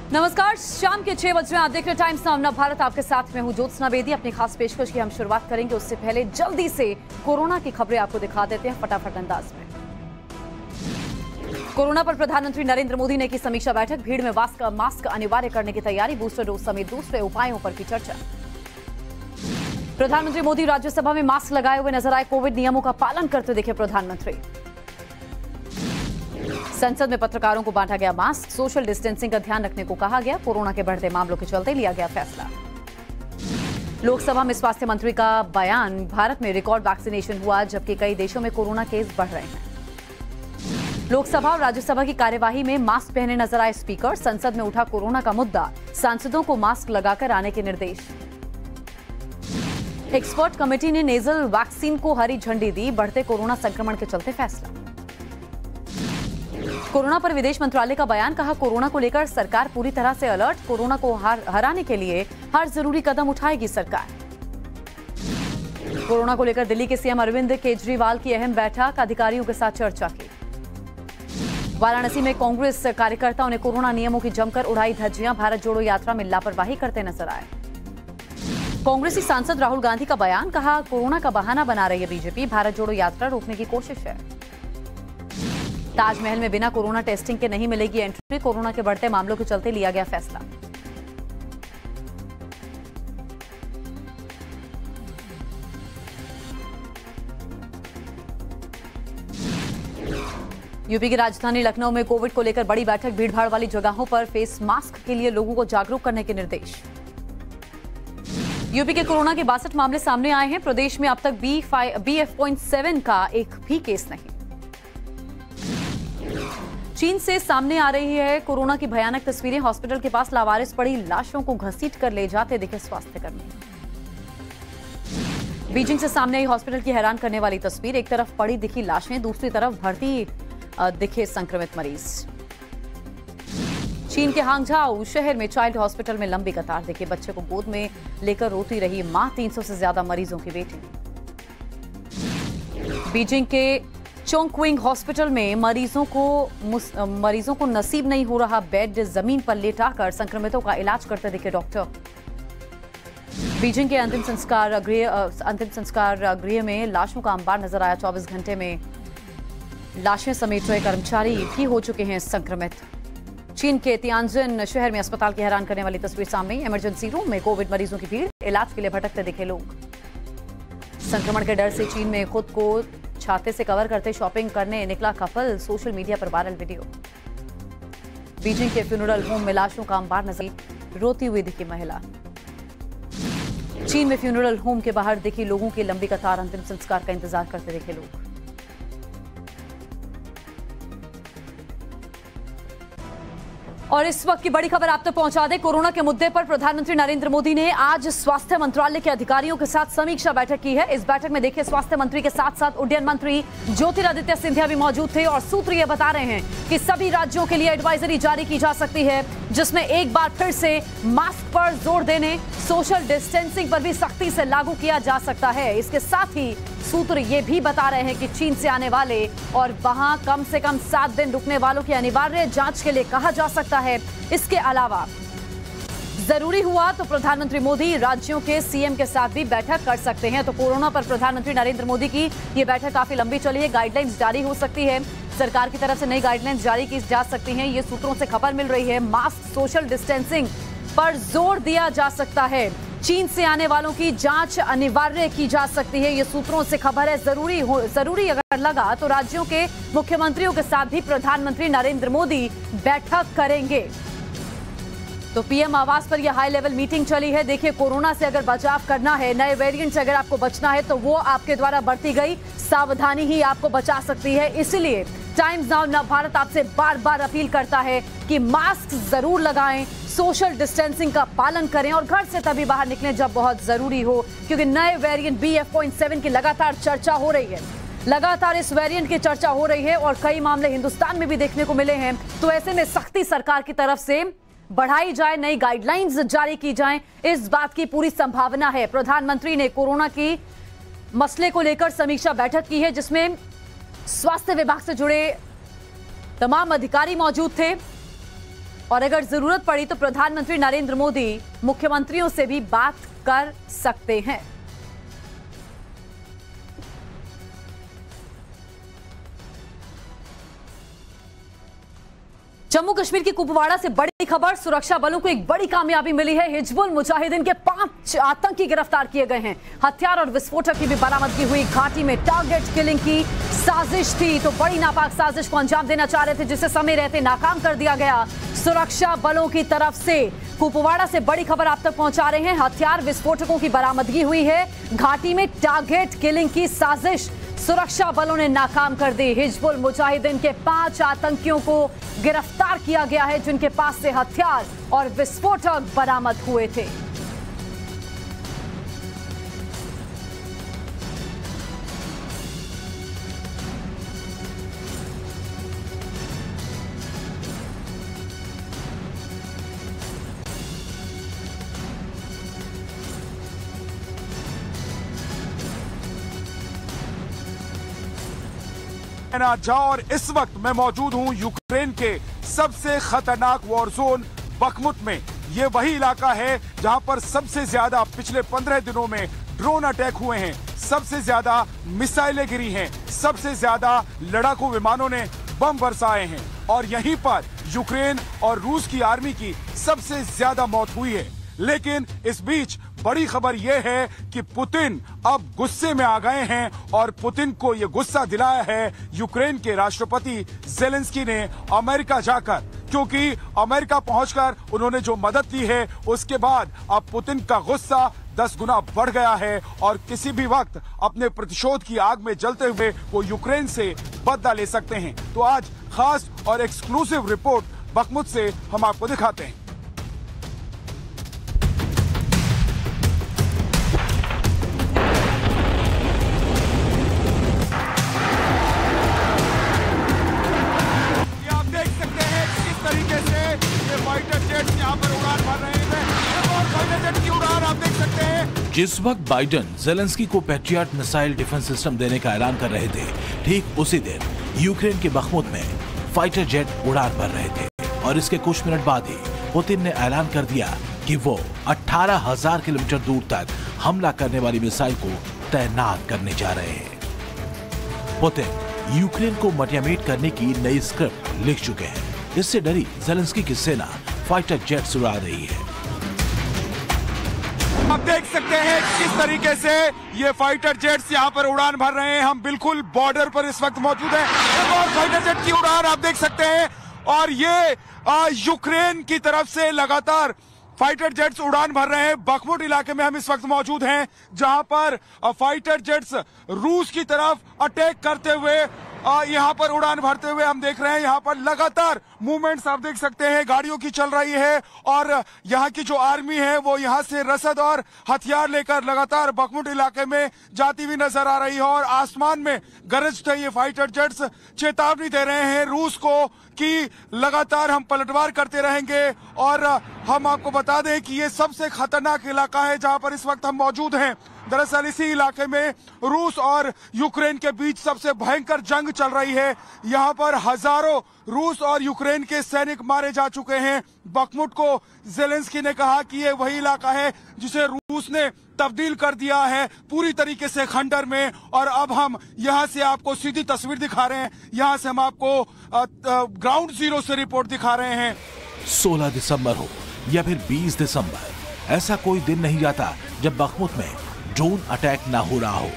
नमस्कार, शाम के 6 बज रहे हैं। आप देख रहे हैं टाइम्स नाउ नव भारत। आपके साथ में हूं ज्योत्सना बेदी। अपनी खास पेशकश की हम शुरुआत करेंगे, उससे पहले जल्दी से कोरोना की खबरें आपको दिखा देते हैं फटाफट अंदाज में। कोरोना पर प्रधानमंत्री नरेंद्र मोदी ने की समीक्षा बैठक। भीड़ में मास्क अनिवार्य करने की तैयारी, बूस्टर डोज समेत दूसरे उपायों पर की चर्चा। प्रधानमंत्री मोदी राज्यसभा में मास्क लगाए हुए नजर आए। कोविड नियमों का पालन करते दिखे प्रधानमंत्री। संसद में पत्रकारों को बांटा गया मास्क। सोशल डिस्टेंसिंग का ध्यान रखने को कहा गया। कोरोना के बढ़ते मामलों के चलते लिया गया फैसला। लोकसभा में स्वास्थ्य मंत्री का बयान। भारत में रिकॉर्ड वैक्सीनेशन हुआ, जबकि कई देशों में कोरोना केस बढ़ रहे हैं। लोकसभा और राज्यसभा की कार्यवाही में मास्क पहने नजर आए स्पीकर। संसद में उठा कोरोना का मुद्दा। सांसदों को मास्क लगाकर आने के निर्देश। एक्सपर्ट कमेटी ने नेजल वैक्सीन को हरी झंडी दी। बढ़ते कोरोना संक्रमण के चलते फैसला। कोरोना पर विदेश मंत्रालय का बयान। कहा, कोरोना को लेकर सरकार पूरी तरह से अलर्ट। कोरोना को हराने के लिए हर जरूरी कदम उठाएगी सरकार। कोरोना को लेकर दिल्ली के सीएम अरविंद केजरीवाल की अहम बैठक। अधिकारियों के साथ चर्चा की। वाराणसी में कांग्रेस कार्यकर्ताओं ने कोरोना नियमों की जमकर उड़ाई धज्जियां। भारत जोड़ो यात्रा में लापरवाही करते नजर आए। कांग्रेसी सांसद राहुल गांधी का बयान। कहा, कोरोना का बहाना बना रही है बीजेपी। भारत जोड़ो यात्रा रोकने की कोशिश है। ताजमहल में बिना कोरोना टेस्टिंग के नहीं मिलेगी एंट्री। कोरोना के बढ़ते मामलों के चलते लिया गया फैसला। यूपी की राजधानी लखनऊ में कोविड को लेकर बड़ी बैठक। भीड़भाड़ वाली जगहों पर फेस मास्क के लिए लोगों को जागरूक करने के निर्देश। यूपी के कोरोना के 62 मामले सामने आए हैं। प्रदेश में अब तक BF.7 का एक भी केस नहीं। चीन से सामने आ रही है कोरोना की भयानक तस्वीरें। हॉस्पिटल के पास लावारिस पड़ी लाशों को घसीट कर ले जाते दिखे स्वास्थ्यकर्मी। बीजिंग से सामने आई हॉस्पिटल की हैरान करने वाली तस्वीर। एक तरफ पड़ी दिखी लाशें, दूसरी तरफ भर्ती दिखे संक्रमित मरीज। चीन के हांगझाओ शहर में चाइल्ड हॉस्पिटल में लंबी कतार दिखी। बच्चे को गोद में लेकर रोती रही मां। 300 से ज्यादा मरीजों की वेटिंग। बीजिंग के चोंगक्विंग हॉस्पिटल में मरीजों को नसीब नहीं हो रहा बेड। जमीन पर लेटाकर संक्रमितों का इलाज करते दिखे डॉक्टर। बीजिंग के अंतिम संस्कार गृह में लाशों का अंबार नजर आया। 24 घंटे में लाशें समेट रहे कर्मचारी भी हो चुके हैं संक्रमित। चीन के तियानजिन शहर में अस्पताल की हैरान करने वाली तस्वीर सामने। इमरजेंसी रूम में कोविड मरीजों की भीड़। इलाज के लिए भटकते दिखे लोग। संक्रमण के डर से चीन में खुद को छाते से कवर करते शॉपिंग करने निकला कपल। सोशल मीडिया पर वायरल वीडियो। बीजिंग के फ्यूनरल होम में लाशों का अंबार नजर। रोती हुई दिखी महिला। चीन में फ्यूनरल होम के बाहर दिखी लोगों की लंबी कतार। अंतिम संस्कार का इंतजार करते दिखे लोग। और इस वक्त की बड़ी खबर आप तक पहुंचा दें। कोरोना के मुद्दे पर प्रधानमंत्री नरेंद्र मोदी ने आज स्वास्थ्य मंत्रालय के अधिकारियों के साथ समीक्षा बैठक की है। इस बैठक में देखिए, स्वास्थ्य मंत्री के साथ साथ उड्डयन मंत्री ज्योतिरादित्य सिंधिया भी मौजूद थे। और सूत्र ये बता रहे हैं कि सभी राज्यों के लिए एडवाइजरी जारी की जा सकती है, जिसमें एक बार फिर से मास्क पर जोर देने, सोशल डिस्टेंसिंग पर भी सख्ती से लागू किया जा सकता है। इसके साथ ही सूत्र ये भी बता रहे हैं कि चीन से आने वाले और वहां कम से कम 7 दिन रुकने वालों की अनिवार्य जांच के लिए कहा जा सकता है। इसके अलावा जरूरी हुआ तो प्रधानमंत्री मोदी राज्यों के सीएम के साथ भी बैठक कर सकते हैं। तो कोरोना पर प्रधानमंत्री नरेंद्र मोदी की ये बैठक काफी लंबी चली है। गाइडलाइंस जारी हो सकती है। सरकार की तरफ से नई गाइडलाइंस जारी की जा सकती हैं। ये सूत्रों से खबर मिल रही है। मास्क, सोशल डिस्टेंसिंग पर जोर दिया जा सकता है। चीन से आने वालों की जांच अनिवार्य की जा सकती है। ये सूत्रों से खबर है। जरूरी अगर लगा तो राज्यों के मुख्यमंत्रियों के साथ भी प्रधानमंत्री नरेंद्र मोदी बैठक करेंगे। तो पीएम आवास पर यह हाई लेवल मीटिंग चली है। देखिए, कोरोना से अगर बचाव करना है, नए वेरिएंट से अगर आपको बचना है, तो वो आपके द्वारा बरती गई सावधानी ही आपको बचा सकती है। इसलिए टाइम्स नाउ नव भारत आपसे बार बार अपील करता है कि मास्क जरूर लगाएं, सोशल डिस्टेंसिंग का पालन करें और घर से तभी बाहर निकलें जब बहुत जरूरी हो, क्योंकि नए वेरिएंट BF.7 की लगातार चर्चा हो रही है। लगातार इस वेरिएंट की चर्चा हो रही है और कई मामले हिंदुस्तान में भी देखने को मिले हैं। तो ऐसे में सख्ती सरकार की तरफ से बढ़ाई जाए, नई गाइडलाइंस जारी की जाएं, इस बात की पूरी संभावना है। प्रधानमंत्री ने कोरोना की मसले को लेकर समीक्षा बैठक की है, जिसमें स्वास्थ्य विभाग से जुड़े तमाम अधिकारी मौजूद थे। और अगर जरूरत पड़ी तो प्रधानमंत्री नरेंद्र मोदी मुख्यमंत्रियों से भी बात कर सकते हैं। जम्मू कश्मीर की कुपवाड़ा से बड़ी खबर, सुरक्षा बलों को एक बड़ी कामयाबी मिली है। हिजबुल मुजाहिदीन के 5 आतंकी गिरफ्तार किए गए हैं। हथियार और विस्फोटक की भी बरामदगी हुई। घाटी में टारगेट किलिंग की साजिश थी, तो बड़ी नापाक साजिश को अंजाम देना चाह रहे थे, जिसे समय रहते नाकाम कर दिया गया सुरक्षा बलों की तरफ से। कुपवाड़ा से बड़ी खबर आप तक पहुंचा रहे हैं। हथियार विस्फोटकों की बरामदगी हुई है। घाटी में टारगेट किलिंग की साजिश सुरक्षा बलों ने नाकाम कर दी। हिजबुल मुजाहिदीन के 5 आतंकियों को गिरफ्तार किया गया है, जिनके पास से हथियार और विस्फोटक बरामद हुए थे। और इस वक्त मैं मौजूद हूं यूक्रेन के सबसे खतरनाक वॉर जोन बखमुत में। ये वही इलाका है जहां पर सबसे ज्यादा पिछले 15 दिनों में ड्रोन अटैक हुए हैं, सबसे ज्यादा मिसाइलें गिरी हैं, सबसे ज्यादा लड़ाकू विमानों ने बम बरसाए हैं और यहीं पर यूक्रेन और रूस की आर्मी की सबसे ज्यादा मौत हुई है। लेकिन इस बीच बड़ी खबर यह है कि पुतिन अब गुस्से में आ गए हैं और पुतिन को यह गुस्सा दिलाया है यूक्रेन के राष्ट्रपति ज़ेलेंस्की ने अमेरिका जाकर, क्योंकि अमेरिका पहुंचकर उन्होंने जो मदद दी है उसके बाद अब पुतिन का गुस्सा 10 गुना बढ़ गया है और किसी भी वक्त अपने प्रतिशोध की आग में जलते हुए वो यूक्रेन से बदला ले सकते हैं। तो आज खास और एक्सक्लूसिव रिपोर्ट बखमुत से हम आपको दिखाते हैं। जिस वक्त बाइडेन ज़ेलेंस्की को पैट्रियट मिसाइल डिफेंस सिस्टम देने का ऐलान कर रहे थे, ठीक उसी दिन यूक्रेन के बखमुत में फाइटर जेट उड़ान भर रहे थे और इसके कुछ मिनट बाद ही पुतिन ने ऐलान कर दिया कि वो 18,000 किलोमीटर दूर तक हमला करने वाली मिसाइल को तैनात करने जा रहे हैं। पुतिन यूक्रेन को मटियामेट करने की नई स्क्रिप्ट लिख चुके हैं। इससे डरी ज़ेलेंस्की की सेना फाइटर जेट्स उड़ा रही है। आप देख सकते हैं किस तरीके से ये फाइटर जेट्स यहाँ पर उड़ान भर रहे हैं। हम बिल्कुल बॉर्डर पर इस वक्त मौजूद हैं और फाइटर जेट की उड़ान आप देख सकते हैं और ये यूक्रेन की तरफ से लगातार फाइटर जेट्स उड़ान भर रहे हैं। बखमुत इलाके में हम इस वक्त मौजूद हैं जहां पर फाइटर जेट्स रूस की तरफ अटैक करते हुए यहाँ पर उड़ान भरते हुए हम देख रहे हैं। यहाँ पर लगातार मूवमेंट्स आप देख सकते हैं, गाड़ियों की चल रही है और यहाँ की जो आर्मी है वो यहाँ से रसद और हथियार लेकर लगातार बखमुत इलाके में जाती हुई नजर आ रही है और आसमान में गरजते ये फाइटर जेट्स चेतावनी दे रहे हैं रूस को कि लगातार हम पलटवार करते रहेंगे। और हम आपको बता दें कि ये सबसे खतरनाक इलाका है जहां पर इस वक्त हम मौजूद हैं। दरअसल इसी इलाके में रूस और यूक्रेन के बीच सबसे भयंकर जंग चल रही है। यहाँ पर हजारों रूस और यूक्रेन के सैनिक मारे जा चुके हैं। बखमुत को ज़ेलेंस्की ने कहा कि ये वही इलाका है जिसे रूस ने तब्दील कर दिया है पूरी तरीके से खंडर में। और अब हम यहाँ से आपको सीधी तस्वीर दिखा रहे हैं, यहाँ से हम आपको ग्राउंड जीरो से रिपोर्ट दिखा रहे हैं। 16 दिसंबर हो या फिर 20 दिसंबर, ऐसा कोई दिन नहीं जाता जब बखमुत में ड्रोन अटैक ना हो रहा हो।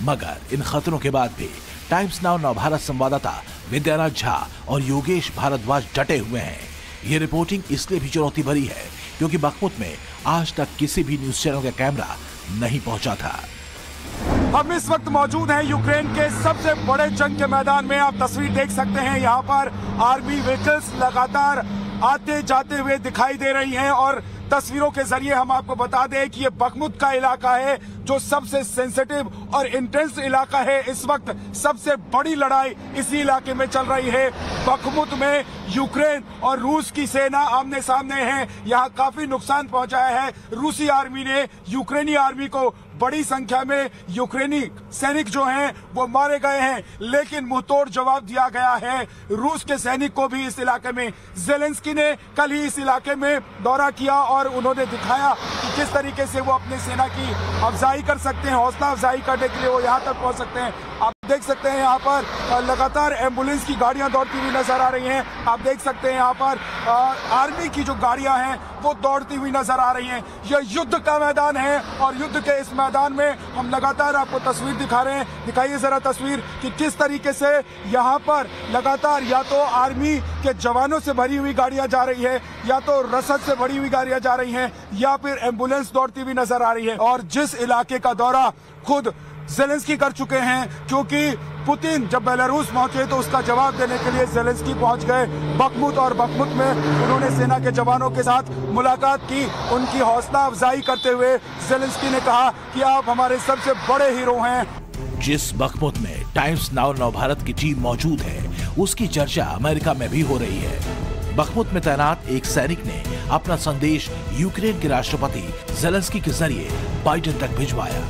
मगर इन खतरों के बाद भी टाइम्स नाउ नवभारत संवाददाता विद्यानाथ झा और योगेश भारद्वाज डटे हुए हैं। ये रिपोर्टिंग इसलिए भी चुनौती भरी है क्योंकि बखमुत में आज तक किसी भी न्यूज चैनल का कैमरा नहीं पहुंचा था। हम इस वक्त मौजूद हैं यूक्रेन के सबसे बड़े जंग के मैदान में। आप तस्वीर देख सकते हैं, यहाँ पर आर्मी व्हीकल्स लगातार आते जाते हुए दिखाई दे रही हैं और तस्वीरों के जरिए हम आपको बता दें कि ये बखमुत का इलाका है जो सबसे सेंसिटिव और इंटेंस इलाका है। इस वक्त सबसे बड़ी लड़ाई इसी इलाके में चल रही है। बखमुत में यूक्रेन और रूस की सेना आमने सामने है। यहाँ काफी नुकसान पहुंचाया है रूसी आर्मी ने यूक्रेनी आर्मी को बड़ी संख्या में यूक्रेनी सैनिक जो हैं वो मारे गए हैं, लेकिन मुंहतोड़ जवाब दिया गया है रूस के सैनिक को भी इस इलाके में। जेलेंस्की ने कल ही इस इलाके में दौरा किया और उन्होंने दिखाया कि किस तरीके से वो अपनी सेना की अफजाई कर सकते हैं, हौसला अफजाई करने के लिए वो यहाँ तक पहुँच सकते हैं। आप देख सकते हैं यहाँ पर लगातार एम्बुलेंस की गाड़ियां दौड़ती हुई नजर आ रही हैं। आप देख सकते हैं यहाँ पर आर्मी की जो गाड़ियां हैं वो दौड़ती हुई नजर आ रही हैं। यह युद्ध का मैदान है और युद्ध के इस मैदान में हम लगातार आपको तस्वीर दिखा रहे हैं। दिखाइए जरा तस्वीर कि किस तरीके से यहाँ पर लगातार या तो आर्मी के जवानों से भरी हुई गाड़ियां जा रही है, या तो रसद से भरी हुई गाड़ियां जा रही हैं, या फिर एम्बुलेंस दौड़ती हुई नजर आ रही है। और जिस इलाके का दौरा खुद जेलेंस्की कर चुके हैं, क्योंकि पुतिन जब बेलारूस पहुंचे तो उसका जवाब देने के लिए जेलेंस्की पहुंच गए बखमुत, और बखमुत में उन्होंने सेना के जवानों के साथ मुलाकात की। उनकी हौसला अफजाई करते हुए जेलेंस्की ने कहा कि आप हमारे सबसे बड़े हीरो हैं। जिस बखमुत में टाइम्स नाउ नव भारत की टीम मौजूद है, उसकी चर्चा अमेरिका में भी हो रही है। बखमुत में तैनात एक सैनिक ने अपना संदेश यूक्रेन के राष्ट्रपति जेलेंस्की के जरिए बाइडेन तक भिजवाया।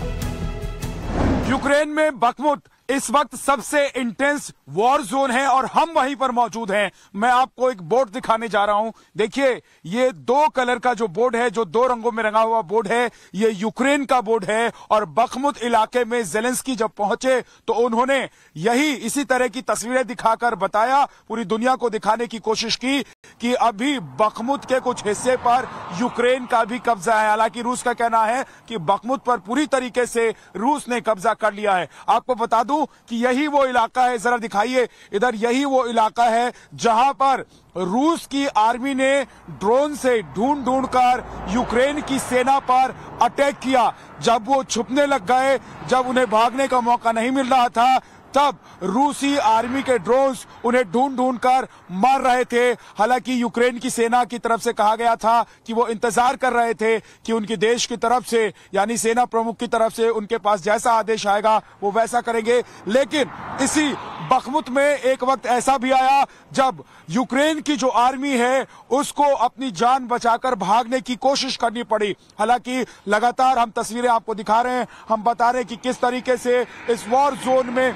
यूक्रेन में बखमुत इस वक्त सबसे इंटेंस वॉर जोन है और हम वहीं पर मौजूद हैं। मैं आपको एक बोर्ड दिखाने जा रहा हूं। देखिए, ये 2 कलर का जो बोर्ड है, जो 2 रंगों में रंगा हुआ बोर्ड है, ये यूक्रेन का बोर्ड है। और बखमुत इलाके में जेलेंस्की जब पहुंचे तो उन्होंने इसी तरह की तस्वीरें दिखाकर बताया, पूरी दुनिया को दिखाने की कोशिश की कि अभी बखमुत के कुछ हिस्से पर यूक्रेन का भी कब्जा है। हालांकि रूस का कहना है कि बखमुत पर पूरी तरीके से रूस ने कब्जा कर लिया है। आपको बता दूं कि यही वो इलाका है, जरा दिखाइए इधर, यही वो इलाका है जहां पर रूस की आर्मी ने ड्रोन से ढूंढ कर यूक्रेन की सेना पर अटैक किया। जब वो छुपने लग गए, जब उन्हें भागने का मौका नहीं मिल रहा था, तब रूसी आर्मी के ड्रोन्स उन्हें ढूंढ कर मार रहे थे। हालांकि यूक्रेन की सेना की तरफ से कहा गया था कि वो इंतजार कर रहे थे कि उनके देश की तरफ से, यानी सेना प्रमुख की तरफ से उनके पास जैसा आदेश आएगा वो वैसा करेंगे। लेकिन इसी बखमुत में एक वक्त ऐसा भी आया जब यूक्रेन की जो आर्मी है उसको अपनी जान बचाकर भागने की कोशिश करनी पड़ी। हालांकि लगातार हम तस्वीरें आपको दिखा रहे हैं, हम बता रहे हैं कि किस तरीके से इस वॉर जोन में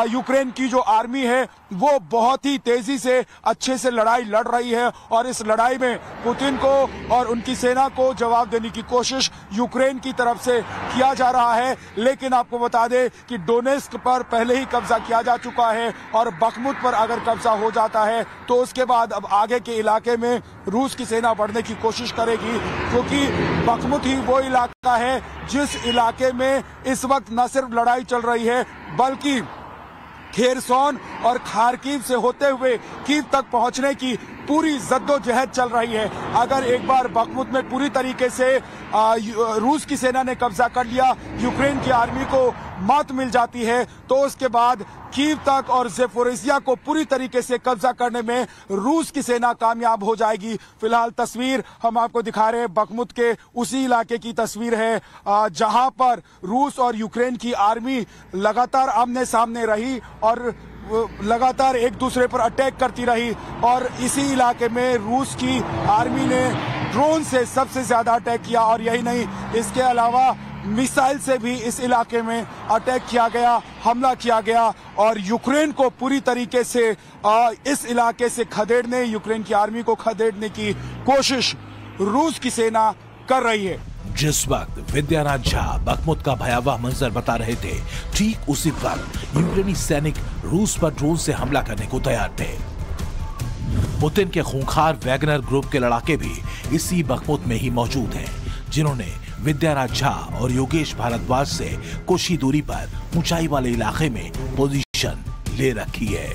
यूक्रेन की जो आर्मी है वो बहुत ही तेजी से अच्छे से लड़ाई लड़ रही है। और इस लड़ाई में पुतिन को और उनकी सेना को जवाब देने की कोशिश यूक्रेन की तरफ से किया जा रहा है। लेकिन आपको बता दें कि डोनेस्क पर पहले ही कब्जा किया जा चुका है और बखमुत पर अगर कब्जा हो जाता है तो उसके बाद अब आगे के इलाके में रूस की सेना बढ़ने की कोशिश करेगी, क्योंकि बखमुत ही वो इलाका है जिस इलाके में इस वक्त न सिर्फ लड़ाई चल रही है बल्कि खेरसोन और खार्किव से होते हुए कीव तक पहुंचने की पूरी जद्दोजहद चल रही है। अगर एक बार बखमुत में पूरी तरीके से रूस की सेना ने कब्जा कर लिया, यूक्रेन की आर्मी को मात मिल जाती है, तो उसके बाद कीव तक और ज़ेपोरिज़िया को पूरी तरीके से कब्जा करने में रूस की सेना कामयाब हो जाएगी। फिलहाल तस्वीर हम आपको दिखा रहे हैं, बखमुत के उसी इलाके की तस्वीर है जहां पर रूस और यूक्रेन की आर्मी लगातार आमने सामने रही और लगातार एक दूसरे पर अटैक करती रही। और इसी इलाके में रूस की आर्मी ने ड्रोन से सबसे ज्यादा अटैक किया, और यही नहीं, इसके अलावा मिसाइल से भी इस इलाके में अटैक किया गया, हमला किया गया। और यूक्रेन को पूरी तरीके से इस इलाके से खदेड़ने, यूक्रेन की आर्मी को खदेड़ने की कोशिश रूस की सेना कर रही है। जिस वक्त विद्यानाथ झा बखमुत का भयावह मंजर बता रहे थे, ठीक उसी वक्त यूक्रेनी सैनिक रूस पर ड्रोन से हमला करने को तैयार थे। पुतिन के खूंखार वैगनर ग्रुप के लड़ाके भी इसी बखमुत में ही मौजूद हैं, जिन्होंने विद्यानाथ झा और योगेश भारद्वाज से कुछ ही दूरी पर ऊंचाई वाले इलाके में पोजीशन ले रखी है।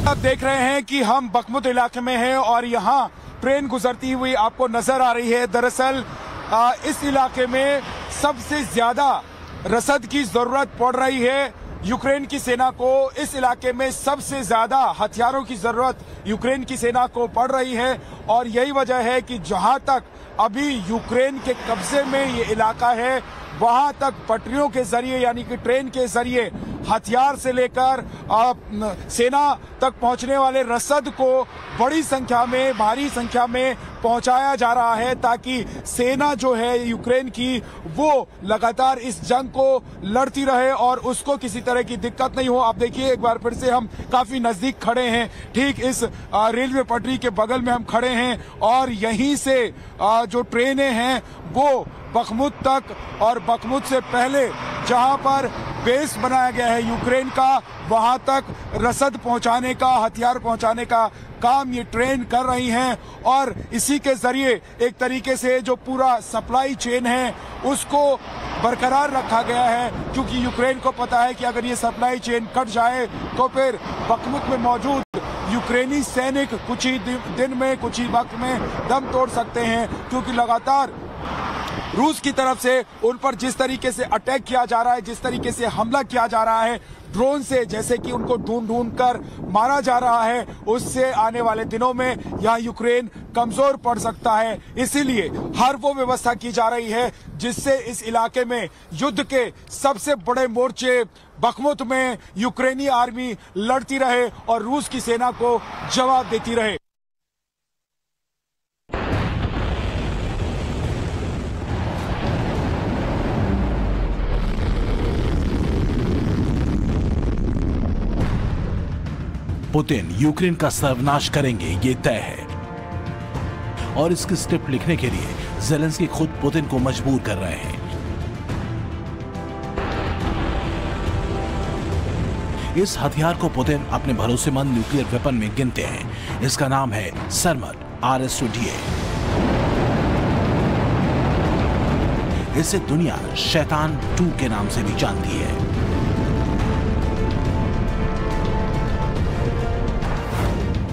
आप देख रहे हैं कि हम बखमुत इलाके में हैं और यहाँ ट्रेन गुजरती हुई आपको नजर आ रही है। दरअसल इस इलाके में सबसे ज्यादा रसद की जरूरत पड़ रही है यूक्रेन की सेना को। इस इलाके में सबसे ज्यादा हथियारों की जरूरत यूक्रेन की सेना को पड़ रही है, और यही वजह है कि जहां तक अभी यूक्रेन के कब्जे में ये इलाका है, वहां तक पटरियों के जरिए यानी कि ट्रेन के जरिए हथियार से लेकर सेना तक पहुंचने वाले रसद को बड़ी संख्या में, भारी संख्या में पहुंचाया जा रहा है, ताकि सेना जो है यूक्रेन की वो लगातार इस जंग को लड़ती रहे और उसको किसी तरह की दिक्कत नहीं हो। आप देखिए, एक बार फिर से हम काफी नजदीक खड़े हैं, ठीक इस रेलवे पटरी के बगल में हम खड़े हैं और यहीं से जो ट्रेनें हैं वो बखमुत तक और बखमुत से पहले जहां पर बेस बनाया गया है यूक्रेन का, वहां तक रसद पहुंचाने का, हथियार पहुंचाने का काम ये ट्रेन कर रही हैं और इसी के जरिए एक तरीके से जो पूरा सप्लाई चेन है उसको बरकरार रखा गया है, क्योंकि यूक्रेन को पता है कि अगर ये सप्लाई चेन कट जाए तो फिर बखमुत में मौजूद यूक्रेनी सैनिक कुछ ही दिन में, कुछ ही वक्त में दम तोड़ सकते हैं, क्योंकि लगातार रूस की तरफ से उन पर जिस तरीके से अटैक किया जा रहा है, जिस तरीके से हमला किया जा रहा है ड्रोन से, जैसे कि उनको ढूंढ कर मारा जा रहा है, उससे आने वाले दिनों में यहां यूक्रेन कमजोर पड़ सकता है। इसीलिए हर वो व्यवस्था की जा रही है जिससे इस इलाके में युद्ध के सबसे बड़े मोर्चे बखमुत में यूक्रेनी आर्मी लड़ती रहे और रूस की सेना को जवाब देती रहे। पुतिन यूक्रेन का सर्वनाश करेंगे, ये तय है और इसकी स्क्रिप्ट लिखने के लिए ज़ेलेंस्की खुद पुतिन को मजबूर कर रहे हैं। इस हथियार को पुतिन अपने भरोसेमंद न्यूक्लियर वेपन में गिनते हैं। इसका नाम है सरमट RS-20A। इसे दुनिया शैतान 2 के नाम से भी जानती है।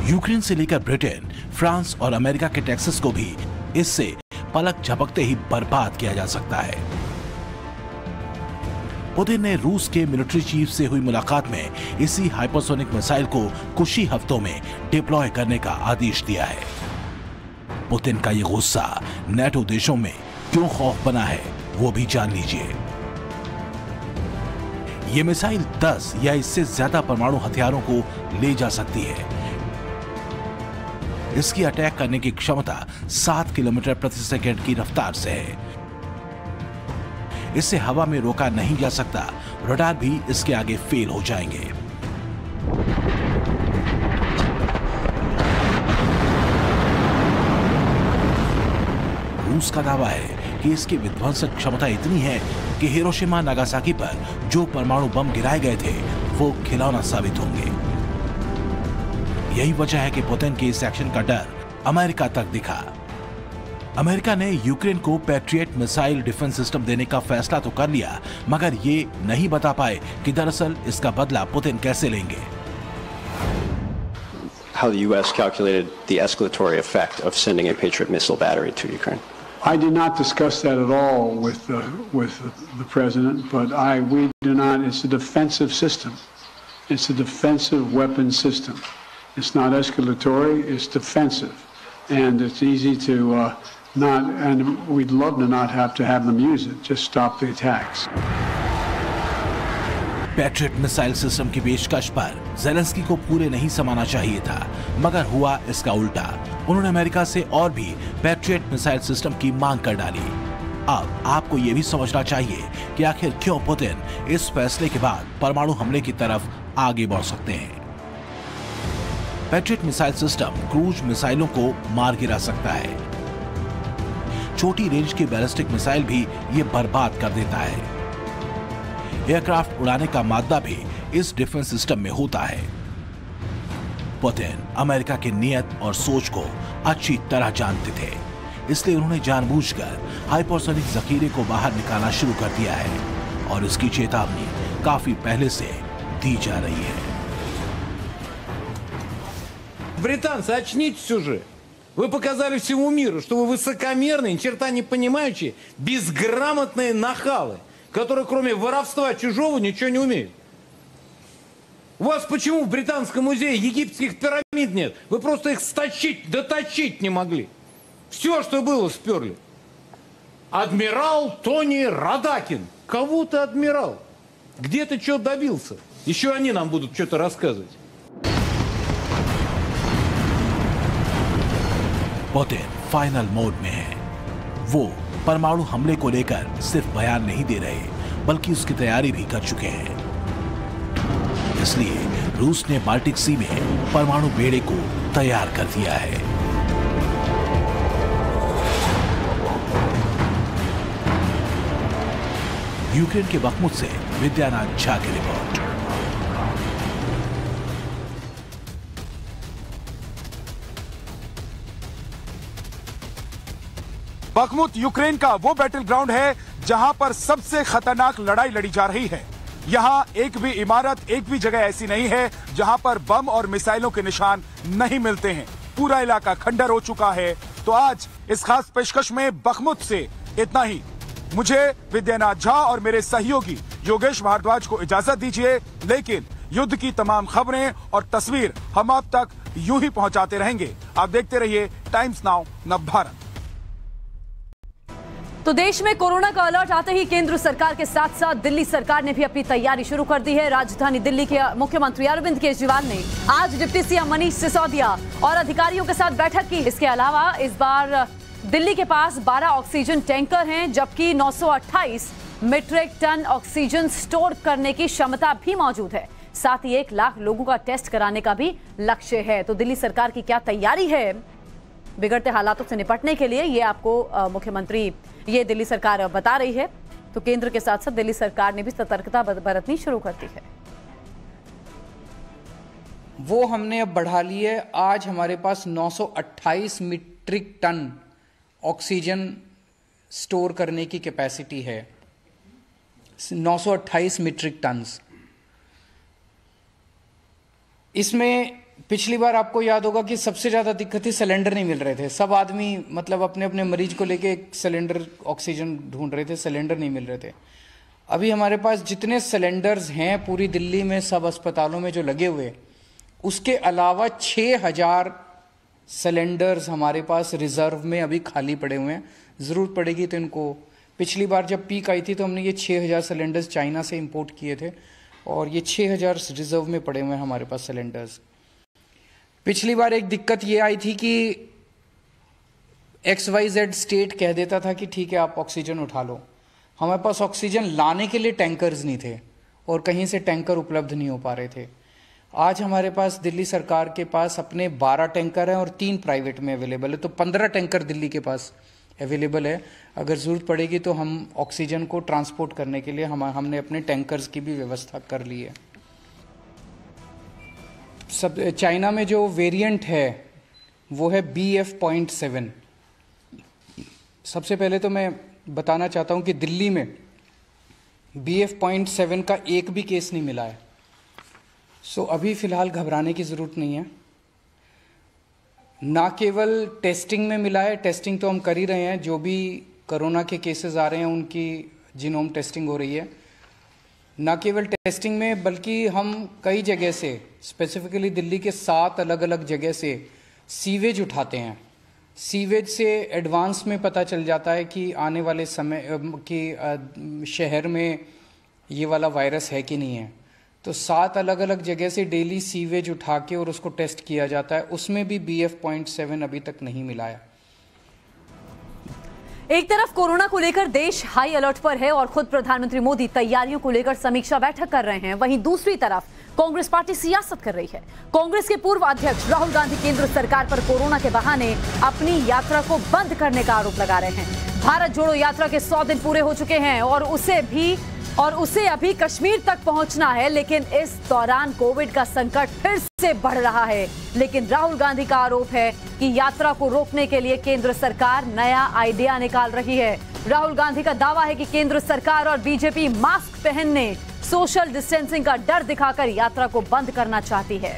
यूक्रेन से लेकर ब्रिटेन, फ्रांस और अमेरिका के टेक्सास को भी इससे पलक झपकते ही बर्बाद किया जा सकता है। पुतिन ने रूस के मिलिट्री चीफ से हुई मुलाकात में इसी हाइपरसोनिक मिसाइल को कुछ ही हफ्तों में डिप्लॉय करने का आदेश दिया है। पुतिन का ये गुस्सा नेटो देशों में क्यों खौफ बना है, वो भी जान लीजिए। ये मिसाइल 10 या इससे ज्यादा परमाणु हथियारों को ले जा सकती है। इसकी अटैक करने की क्षमता 7 किलोमीटर प्रति सेकंड की रफ्तार से है। इससे हवा में रोका नहीं जा सकता, रडार भी इसके आगे फेल हो जाएंगे। रूस का दावा है कि इसकी विध्वंसक क्षमता इतनी है कि हिरोशिमा नागासाकी पर जो परमाणु बम गिराए गए थे वो खिलौना साबित होंगे। यही वजह है कि पुतिन के इस एक्शन का डर अमेरिका तक दिखा। अमेरिका ने यूक्रेन को पैट्रियट मिसाइल डिफेंस सिस्टम देने का फैसला तो कर लिया, मगर ये नहीं बता पाए कि दरअसल इसका बदला पुतिन कैसे लेंगे। How the U.S. calculated the escalatory effect of sending a Patriot missile battery to Ukraine? I did not discuss that at all with the president, but we do not. It's a defensive system. It's a defensive weapon system. It's not escalatory. It's defensive, and it's easy to not. And we'd love to not have to have them use it. Just stop the attacks. Patriot missile system की पेशकश पर Zelensky को पूरे नहीं समाना चाहिए था, मगर हुआ इसका उल्टा। उन्होंने अमेरिका से और भी पैट्रियट मिसाइल सिस्टम की मांग कर डाली। अब आपको यह भी समझना चाहिए कि आखिर क्यों पुतिन इस फैसले के बाद परमाणु हमले की तरफ आगे बढ़ सकते हैं। पैट्रियट मिसाइल सिस्टम क्रूज मिसाइलों को मार गिरा सकता है। छोटी रेंज की बैलिस्टिक मिसाइल भी ये बर्बाद कर देता है। एयरक्राफ्ट उड़ाने का मादा भी इस डिफेंस सिस्टम में होता है। पुतिन अमेरिका की नीयत और सोच को अच्छी तरह जानते थे, इसलिए उन्होंने जानबूझकर हाइपरसोनिक जखीरे को बाहर निकालना शुरू कर दिया है और इसकी चेतावनी काफी पहले से दी जा रही है। Британцы, очнитесь уже. Вы показали всему миру, что вы высокомерные, ни черта не понимающие, безграмотные нахалы, которые кроме воровства чужого ничего не умеют. У вас почему в Британском музее египетских пирамид нет? Вы просто их доточить не могли. Все, что было, сперли. Адмирал Тони Радакин. Кого ты адмирал? Где ты что добился? Еще они нам будут что-то рассказывать. पुतिन फाइनल मोड में है। वो परमाणु हमले को लेकर सिर्फ बयान नहीं दे रहे बल्कि उसकी तैयारी भी कर चुके हैं। इसलिए रूस ने बाल्टिक सी में परमाणु बेड़े को तैयार कर दिया है। यूक्रेन के बखमुत से विद्यानाथ झा की रिपोर्ट। बखमुत यूक्रेन का वो बैटल ग्राउंड है जहां पर सबसे खतरनाक लड़ाई लड़ी जा रही है। यहां एक भी इमारत, एक भी जगह ऐसी नहीं है जहां पर बम और मिसाइलों के निशान नहीं मिलते हैं। पूरा इलाका खंडर हो चुका है। तो आज इस खास पेशकश में बखमुत से इतना ही। मुझे विद्यानाथ झा और मेरे सहयोगी योगेश भारद्वाज को इजाजत दीजिए, लेकिन युद्ध की तमाम खबरें और तस्वीर हम आप तक यूं ही पहुंचाते रहेंगे। आप देखते रहिए टाइम्स नाउ नवभारत। तो देश में कोरोना का अलर्ट आते ही केंद्र सरकार के साथ साथ दिल्ली सरकार ने भी अपनी तैयारी शुरू कर दी है। राजधानी दिल्ली के मुख्यमंत्री अरविंद केजरीवाल ने आज डिप्टी सीएम मनीष सिसोदिया और अधिकारियों के साथ बैठक की। इसके अलावा इस बार दिल्ली के पास 12 ऑक्सीजन टैंकर हैं, जबकि 928 मीट्रिक टन ऑक्सीजन स्टोर करने की क्षमता भी मौजूद है। साथ ही 1 लाख लोगों का टेस्ट कराने का भी लक्ष्य है। तो दिल्ली सरकार की क्या तैयारी है बिगड़ते हालातों से निपटने के लिए, ये आपको मुख्यमंत्री, ये दिल्ली सरकार बता रही है। तो केंद्र के साथ साथ दिल्ली सरकार ने भी सतर्कता बरतनी शुरू कर दी है। वो हमने अब बढ़ा ली है। आज हमारे पास 928 मीट्रिक टन ऑक्सीजन स्टोर करने की कैपेसिटी है। 928 मीट्रिक टन्स। इसमें पिछली बार आपको याद होगा कि सबसे ज़्यादा दिक्कत थी, सिलेंडर नहीं मिल रहे थे। सब आदमी मतलब अपने अपने मरीज को लेके एक सिलेंडर ऑक्सीजन ढूंढ रहे थे, सिलेंडर नहीं मिल रहे थे। अभी हमारे पास जितने सिलेंडर्स हैं पूरी दिल्ली में सब अस्पतालों में जो लगे हुए, उसके अलावा 6000 सिलेंडर्स हमारे पास रिजर्व में अभी खाली पड़े हुए हैं। ज़रूरत पड़ेगी तो इनको, पिछली बार जब पीक आई थी तो हमने ये 6000 सिलेंडर्स चाइना से इंपोर्ट किए थे और ये 6000 रिजर्व में पड़े हुए हैं हमारे पास सिलेंडर्स। पिछली बार एक दिक्कत ये आई थी कि XYZ स्टेट कह देता था कि ठीक है आप ऑक्सीजन उठा लो। हमारे पास ऑक्सीजन लाने के लिए टैंकर्स नहीं थे और कहीं से टैंकर उपलब्ध नहीं हो पा रहे थे। आज हमारे पास दिल्ली सरकार के पास अपने 12 टैंकर हैं और 3 प्राइवेट में अवेलेबल है, तो 15 टैंकर दिल्ली के पास अवेलेबल है। अगर ज़रूरत पड़ेगी तो हम ऑक्सीजन को ट्रांसपोर्ट करने के लिए हमने अपने टैंकर्स की भी व्यवस्था कर ली है। सब चाइना में जो वेरिएंट है वो है BF.7। सबसे पहले तो मैं बताना चाहता हूँ कि दिल्ली में BF.7 का एक भी केस नहीं मिला है। सो अभी फ़िलहाल घबराने की ज़रूरत नहीं है। ना केवल टेस्टिंग में मिला है, टेस्टिंग तो हम कर ही रहे हैं, जो भी कोरोना के केसेस आ रहे हैं उनकी जीनोम टेस्टिंग हो रही है। ना केवल टेस्टिंग में बल्कि हम कई जगह से, स्पेसिफिकली दिल्ली के 7 अलग अलग जगह से सीवेज उठाते हैं। सीवेज से एडवांस में पता चल जाता है कि आने वाले समय कि शहर में ये वाला वायरस है कि नहीं है। तो 7 अलग अलग जगह से डेली सीवेज उठा के और उसको टेस्ट किया जाता है। उसमें भी BF.7 अभी तक नहीं मिला है। एक तरफ कोरोना को लेकर देश हाई अलर्ट पर है और खुद प्रधानमंत्री मोदी तैयारियों को लेकर समीक्षा बैठक कर रहे हैं, वहीं दूसरी तरफ कांग्रेस पार्टी सियासत कर रही है। कांग्रेस के पूर्व अध्यक्ष राहुल गांधी केंद्र सरकार पर कोरोना के बहाने अपनी यात्रा को बंद करने का आरोप लगा रहे हैं। भारत जोड़ो यात्रा के 100 दिन पूरे हो चुके हैं और उसे अभी कश्मीर तक पहुंचना है, लेकिन इस दौरान कोविड का संकट फिर से बढ़ रहा है। लेकिन राहुल गांधी का आरोप है कि यात्रा को रोकने के लिए केंद्र सरकार नया आइडिया निकाल रही है। राहुल गांधी का दावा है कि केंद्र सरकार और बीजेपी मास्क पहनने, सोशल डिस्टेंसिंग का डर दिखाकर यात्रा को बंद करना चाहती है।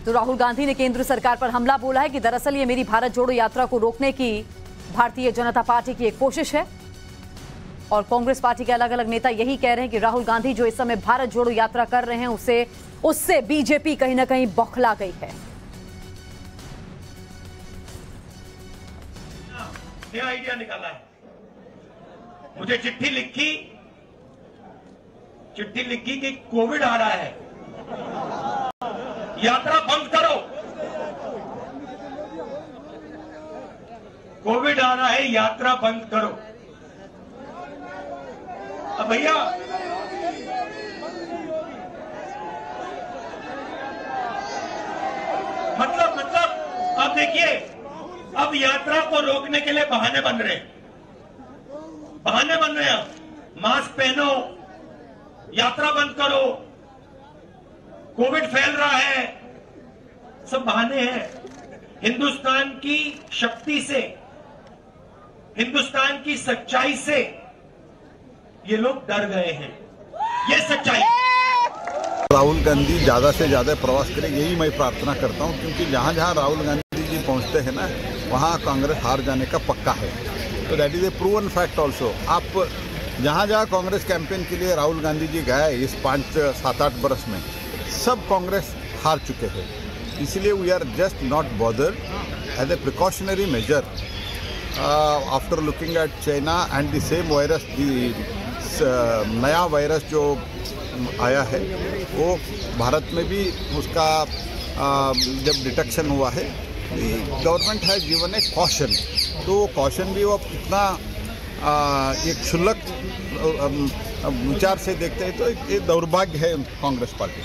तो राहुल गांधी ने केंद्र सरकार पर हमला बोला है कि दरअसल ये मेरी भारत जोड़ो यात्रा को रोकने की भारतीय जनता पार्टी की एक कोशिश है। और कांग्रेस पार्टी के अलग अलग नेता यही कह रहे हैं कि राहुल गांधी जो इस समय भारत जोड़ो यात्रा कर रहे हैं उससे बीजेपी कहीं ना कहीं बौखला गई है। नया आइडिया निकाला है। मुझे चिट्ठी लिखी कि कोविड आ रहा है, यात्रा बंद करो। कोविड आ रहा है, यात्रा बंद करो। अब भैया मतलब अब देखिए, अब यात्रा को रोकने के लिए बहाने बन रहे हैं। अब मास्क पहनो, यात्रा बंद करो, कोविड फैल रहा है, सब बहाने हैं। हिंदुस्तान की शक्ति से, हिंदुस्तान की सच्चाई से ये लोग डर गए हैं। ये सच्चाई। राहुल गांधी ज़्यादा से ज़्यादा प्रवास करें, यही मैं प्रार्थना करता हूं, क्योंकि जहां जहां राहुल गांधी जी पहुंचते हैं ना, वहां कांग्रेस हार जाने का पक्का है। तो that is a proven fact also. आप जहां जहां कांग्रेस कैंपेन के लिए राहुल गांधी जी गए इस 5-7-8 बरस में, सब कांग्रेस हार चुके हैं। इसलिए we are just not bothered as a precautionary measure after looking at China and the same virus, नया वायरस जो आया है वो भारत में भी उसका जब डिटेक्शन हुआ है, government has given A caution. तो वो कॉशन भी वो कितना एक क्षुल्लक विचार से देखते हैं, तो एक दुर्भाग्य है कांग्रेस पार्टी।